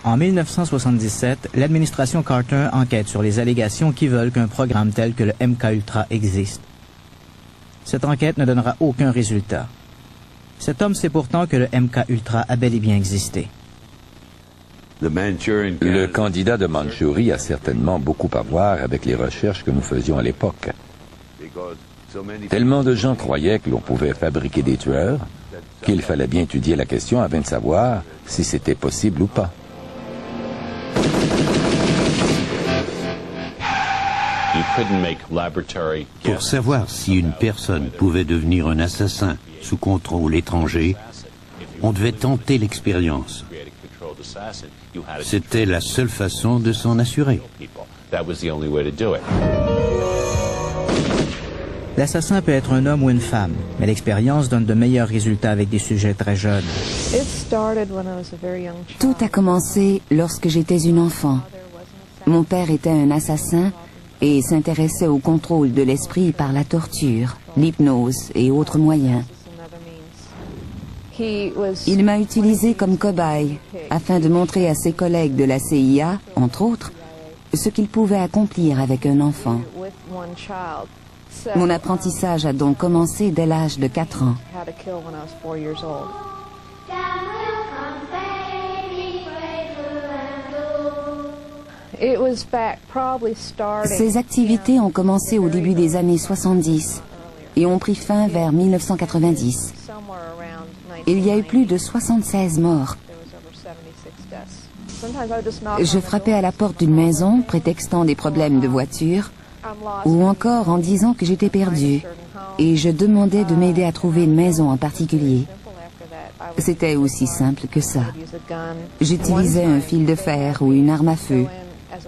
En 1977, l'administration Carter enquête sur les allégations qui veulent qu'un programme tel que le MK-Ultra existe. Cette enquête ne donnera aucun résultat. Cet homme sait pourtant que le MK-Ultra a bel et bien existé. Le candidat de Mandchourie a certainement beaucoup à voir avec les recherches que nous faisions à l'époque. Tellement de gens croyaient que l'on pouvait fabriquer des tueurs qu'il fallait bien étudier la question afin de savoir si c'était possible ou pas. Pour savoir si une personne pouvait devenir un assassin sous contrôle étranger, on devait tenter l'expérience. C'était la seule façon de s'en assurer. L'assassin peut être un homme ou une femme, mais l'expérience donne de meilleurs résultats avec des sujets très jeunes. Tout a commencé lorsque j'étais une enfant. Mon père était un assassin et s'intéressait au contrôle de l'esprit par la torture, l'hypnose et autres moyens. Il m'a utilisé comme cobaye afin de montrer à ses collègues de la CIA, entre autres, ce qu'il pouvait accomplir avec un enfant. Mon apprentissage a donc commencé dès l'âge de 4 ans. Ces activités ont commencé au début des années 70 et ont pris fin vers 1990. Il y a eu plus de 76 morts. Je frappais à la porte d'une maison, prétextant des problèmes de voiture, ou encore en disant que j'étais perdue, et je demandais de m'aider à trouver une maison en particulier. C'était aussi simple que ça. J'utilisais un fil de fer ou une arme à feu.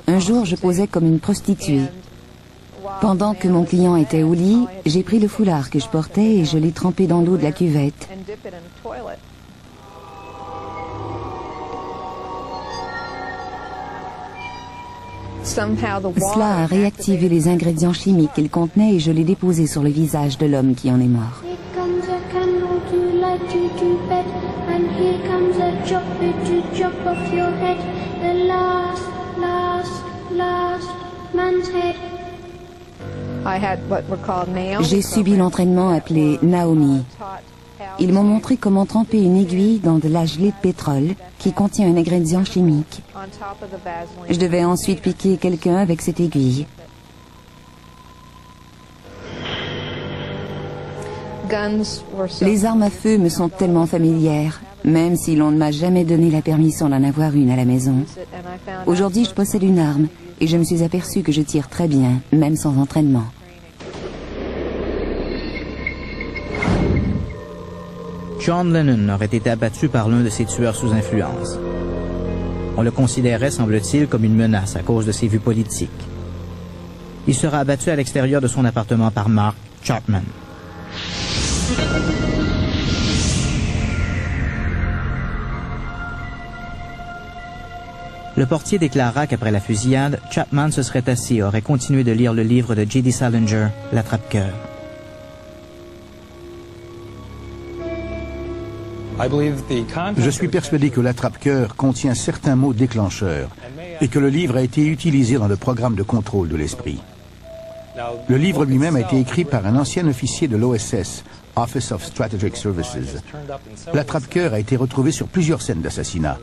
Un jour, je posais comme une prostituée. Pendant que mon client était au lit, j'ai pris le foulard que je portais et je l'ai trempé dans l'eau de la cuvette. Cela a réactivé les ingrédients chimiques qu'il contenait et je l'ai déposé sur le visage de l'homme qui en est mort. J'ai subi l'entraînement appelé Naomi. Ils m'ont montré comment tremper une aiguille dans de la gelée de pétrole qui contient un ingrédient chimique. Je devais ensuite piquer quelqu'un avec cette aiguille. Les armes à feu me sont tellement familières, même si l'on ne m'a jamais donné la permission d'en avoir une à la maison. Aujourd'hui, je possède une arme et je me suis aperçu que je tire très bien, même sans entraînement. John Lennon aurait été abattu par l'un de ses tueurs sous influence. On le considérait, semble-t-il, comme une menace à cause de ses vues politiques. Il sera abattu à l'extérieur de son appartement par Mark Chapman. Le portier déclara qu'après la fusillade, Chapman se serait assis et aurait continué de lire le livre de J.D. Salinger, L'Attrape-Cœur. Je suis persuadé que l'attrape-cœur contient certains mots déclencheurs et que le livre a été utilisé dans le programme de contrôle de l'esprit. Le livre lui-même a été écrit par un ancien officier de l'OSS, Office of Strategic Services. L'attrape-cœur a été retrouvé sur plusieurs scènes d'assassinat.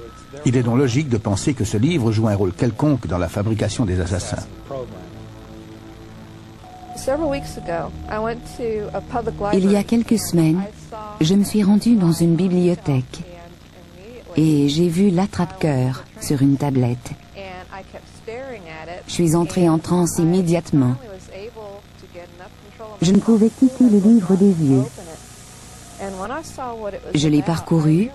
Il est donc logique de penser que ce livre joue un rôle quelconque dans la fabrication des assassins. Il y a quelques semaines, je me suis rendue dans une bibliothèque et j'ai vu l'attrape-cœur sur une tablette. Je suis entrée en transe immédiatement. Je ne pouvais quitter le livre des yeux. Je l'ai parcouru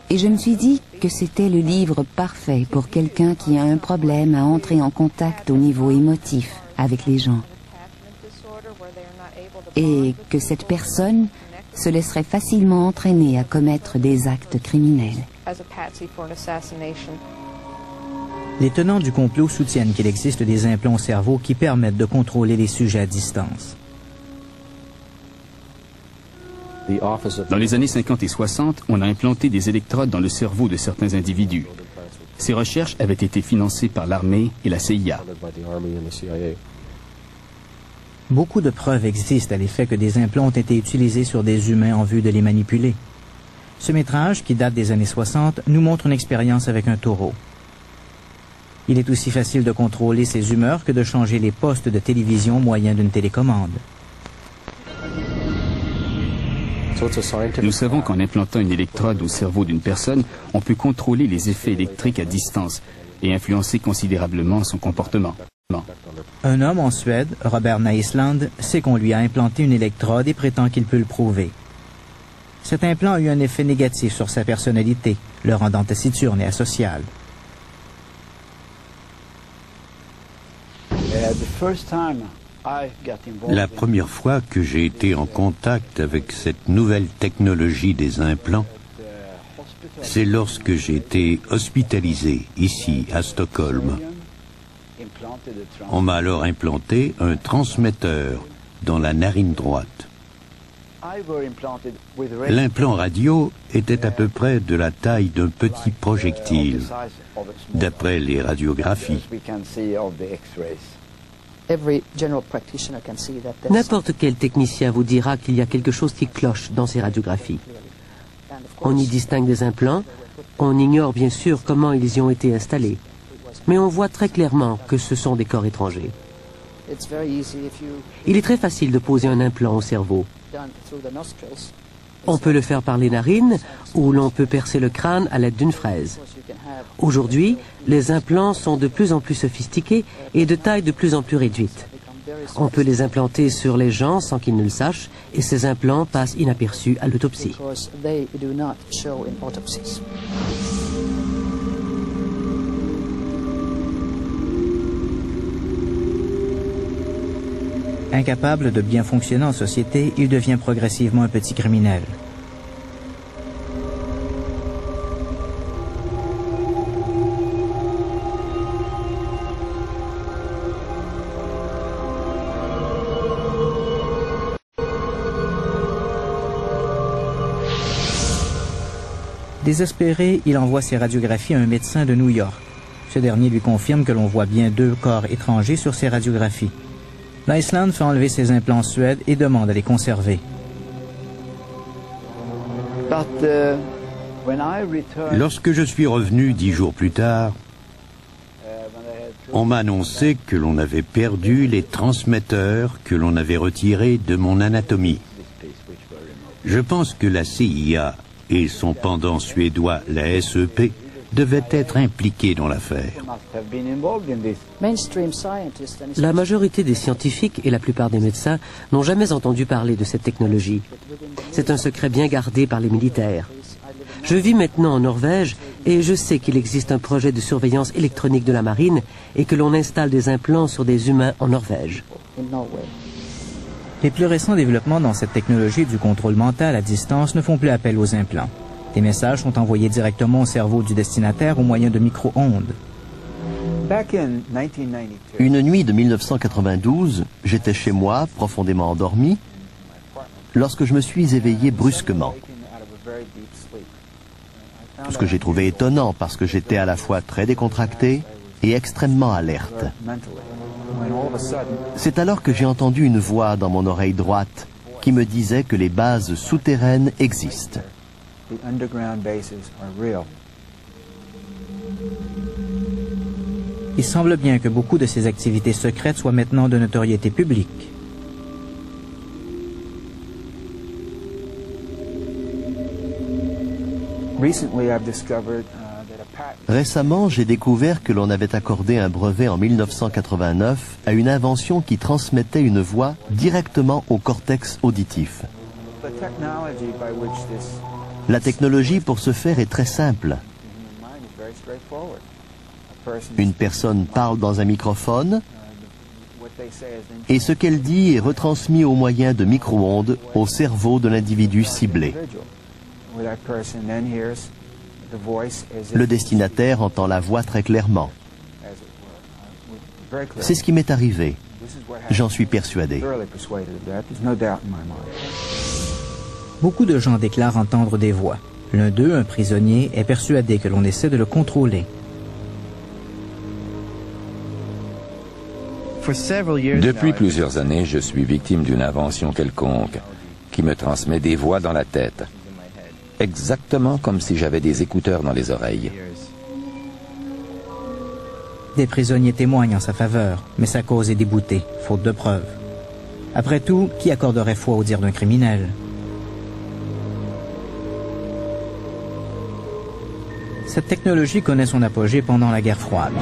et je me suis dit que c'était le livre parfait pour quelqu'un qui a un problème à entrer en contact au niveau émotif avec les gens. Et que cette personne se laisserait facilement entraîner à commettre des actes criminels. Les tenants du complot soutiennent qu'il existe des implants au cerveau qui permettent de contrôler les sujets à distance. Dans les années 50 et 60, on a implanté des électrodes dans le cerveau de certains individus. Ces recherches avaient été financées par l'armée et la CIA. Beaucoup de preuves existent à l'effet que des implants ont été utilisés sur des humains en vue de les manipuler. Ce métrage, qui date des années 60, nous montre une expérience avec un taureau. Il est aussi facile de contrôler ses humeurs que de changer les postes de télévision au moyen d'une télécommande. Nous savons qu'en implantant une électrode au cerveau d'une personne, on peut contrôler les effets électriques à distance et influencer considérablement son comportement. Un homme en Suède, Robert Naisland, sait qu'on lui a implanté une électrode et prétend qu'il peut le prouver. Cet implant a eu un effet négatif sur sa personnalité, le rendant taciturne et asocial. La première fois que j'ai été en contact avec cette nouvelle technologie des implants, c'est lorsque j'ai été hospitalisé ici à Stockholm. On m'a alors implanté un transmetteur dans la narine droite. L'implant radio était à peu près de la taille d'un petit projectile, d'après les radiographies. N'importe quel technicien vous dira qu'il y a quelque chose qui cloche dans ces radiographies. On y distingue des implants, on ignore bien sûr comment ils y ont été installés, mais on voit très clairement que ce sont des corps étrangers. Il est très facile de poser un implant au cerveau. On peut le faire par les narines ou l'on peut percer le crâne à l'aide d'une fraise. Aujourd'hui, les implants sont de plus en plus sophistiqués et de taille de plus en plus réduite. On peut les implanter sur les gens sans qu'ils ne le sachent et ces implants passent inaperçus à l'autopsie. Incapable de bien fonctionner en société, il devient progressivement un petit criminel. Désespéré, il envoie ses radiographies à un médecin de New York. Ce dernier lui confirme que l'on voit bien 2 corps étrangers sur ses radiographies. Naisland fait enlever ses implants en Suède et demande à les conserver. Lorsque je suis revenu 10 jours plus tard, on m'a annoncé que l'on avait perdu les transmetteurs que l'on avait retirés de mon anatomie. Je pense que la CIA et son pendant suédois, la SEP, devaient être impliqués dans l'affaire. La majorité des scientifiques et la plupart des médecins n'ont jamais entendu parler de cette technologie. C'est un secret bien gardé par les militaires. Je vis maintenant en Norvège et je sais qu'il existe un projet de surveillance électronique de la marine et que l'on installe des implants sur des humains en Norvège. Les plus récents développements dans cette technologie du contrôle mental à distance ne font plus appel aux implants. Des messages sont envoyés directement au cerveau du destinataire au moyen de micro-ondes. Une nuit de 1992, j'étais chez moi, profondément endormi, lorsque je me suis éveillé brusquement. Ce que j'ai trouvé étonnant parce que j'étais à la fois très décontracté et extrêmement alerte. C'est alors que j'ai entendu une voix dans mon oreille droite qui me disait que les bases souterraines existent. Il semble bien que beaucoup de ces activités secrètes soient maintenant de notoriété publique. Récemment, j'ai découvert que l'on avait accordé un brevet en 1989 à une invention qui transmettait une voix directement au cortex auditif. La technologie pour ce faire est très simple. Une personne parle dans un microphone et ce qu'elle dit est retransmis au moyen de micro-ondes au cerveau de l'individu ciblé. Le destinataire entend la voix très clairement. C'est ce qui m'est arrivé. J'en suis persuadé. Beaucoup de gens déclarent entendre des voix. L'un d'eux, un prisonnier, est persuadé que l'on essaie de le contrôler. Depuis plusieurs années, je suis victime d'une invention quelconque qui me transmet des voix dans la tête, exactement comme si j'avais des écouteurs dans les oreilles. Des prisonniers témoignent en sa faveur, mais sa cause est déboutée, faute de preuves. Après tout, qui accorderait foi au dire d'un criminel? Cette technologie connaît son apogée pendant la guerre froide.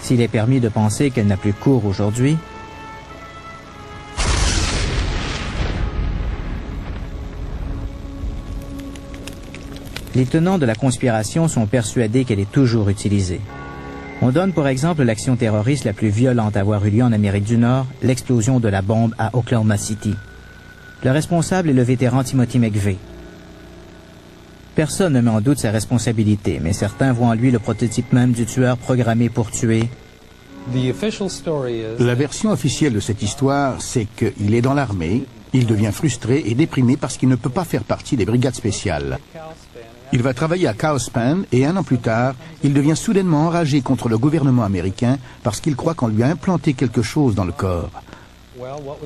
S'il est permis de penser qu'elle n'a plus cours aujourd'hui, les tenants de la conspiration sont persuadés qu'elle est toujours utilisée. On donne pour exemple l'action terroriste la plus violente à avoir eu lieu en Amérique du Nord, l'explosion de la bombe à Oklahoma City. Le responsable est le vétéran Timothy McVeigh. Personne ne met en doute sa responsabilité, mais certains voient en lui le prototype même du tueur programmé pour tuer. La version officielle de cette histoire, c'est qu'il est dans l'armée, il devient frustré et déprimé parce qu'il ne peut pas faire partie des brigades spéciales. Il va travailler à Cowspan et 1 an plus tard, il devient soudainement enragé contre le gouvernement américain parce qu'il croit qu'on lui a implanté quelque chose dans le corps.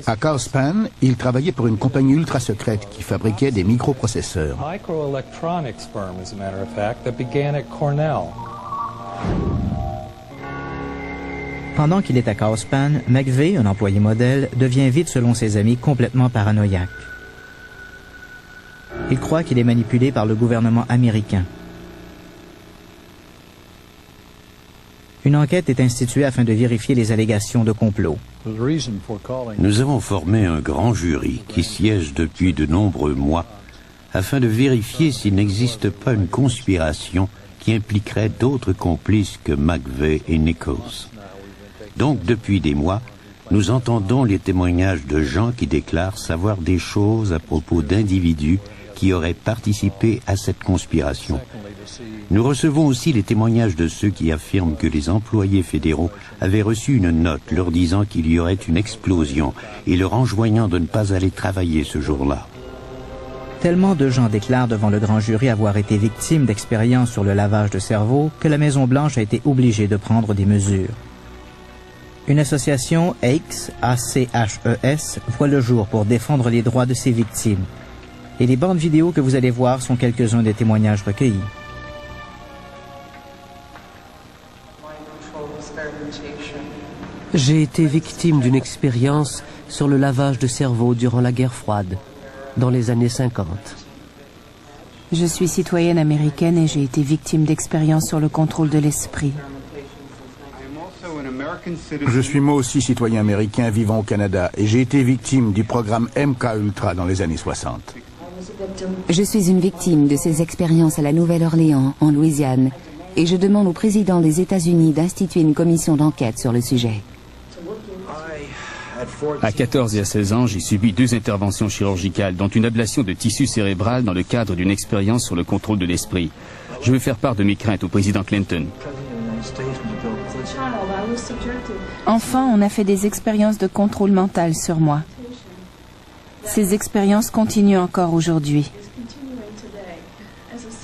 À Cowspan, il travaillait pour une compagnie ultra secrète qui fabriquait des microprocesseurs. Pendant qu'il est à Cowspan, McVeigh, un employé modèle, devient vite, selon ses amis, complètement paranoïaque. Il croit qu'il est manipulé par le gouvernement américain. Une enquête est instituée afin de vérifier les allégations de complot. Nous avons formé un grand jury qui siège depuis de nombreux mois afin de vérifier s'il n'existe pas une conspiration qui impliquerait d'autres complices que McVeigh et Nichols. Donc, depuis des mois, nous entendons les témoignages de gens qui déclarent savoir des choses à propos d'individus qui auraient participé à cette conspiration. Nous recevons aussi les témoignages de ceux qui affirment que les employés fédéraux avaient reçu une note leur disant qu'il y aurait une explosion et leur enjoignant de ne pas aller travailler ce jour-là. Tellement de gens déclarent devant le grand jury avoir été victimes d'expériences sur le lavage de cerveau que la Maison-Blanche a été obligée de prendre des mesures. Une association, ACHES, A-C-H-E-S, voit le jour pour défendre les droits de ses victimes. Et les bandes vidéo que vous allez voir sont quelques-uns des témoignages recueillis. J'ai été victime d'une expérience sur le lavage de cerveau durant la guerre froide, dans les années 50. Je suis citoyenne américaine et j'ai été victime d'expériences sur le contrôle de l'esprit. Je suis moi aussi citoyen américain vivant au Canada et j'ai été victime du programme MK-Ultra dans les années 60. Je suis une victime de ces expériences à la Nouvelle-Orléans, en Louisiane, et je demande au président des États-Unis d'instituer une commission d'enquête sur le sujet. À 14 et à 16 ans, j'ai subi 2 interventions chirurgicales, dont une ablation de tissu cérébral dans le cadre d'une expérience sur le contrôle de l'esprit. Je veux faire part de mes craintes au président Clinton. Enfant, on a fait des expériences de contrôle mental sur moi. Ces expériences continuent encore aujourd'hui.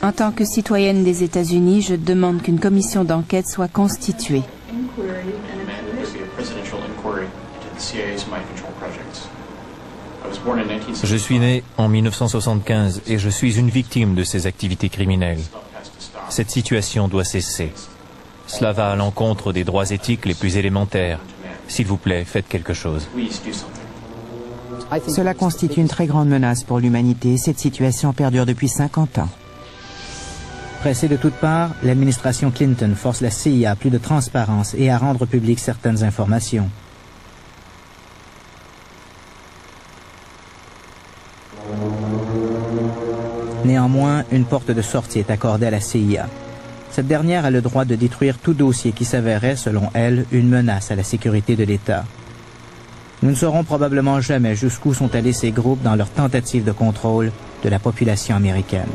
En tant que citoyenne des États-Unis, je demande qu'une commission d'enquête soit constituée. Je suis né en 1975 et je suis une victime de ces activités criminelles. Cette situation doit cesser. Cela va à l'encontre des droits éthiques les plus élémentaires. S'il vous plaît, faites quelque chose. Cela constitue une très grande menace pour l'humanité. Cette situation perdure depuis 50 ans. Pressée de toutes parts, l'administration Clinton force la CIA à plus de transparence et à rendre publiques certaines informations. Néanmoins, une porte de sortie est accordée à la CIA. Cette dernière a le droit de détruire tout dossier qui s'avérait, selon elle, une menace à la sécurité de l'État. Nous ne saurons probablement jamais jusqu'où sont allés ces groupes dans leur tentative de contrôle de la population américaine.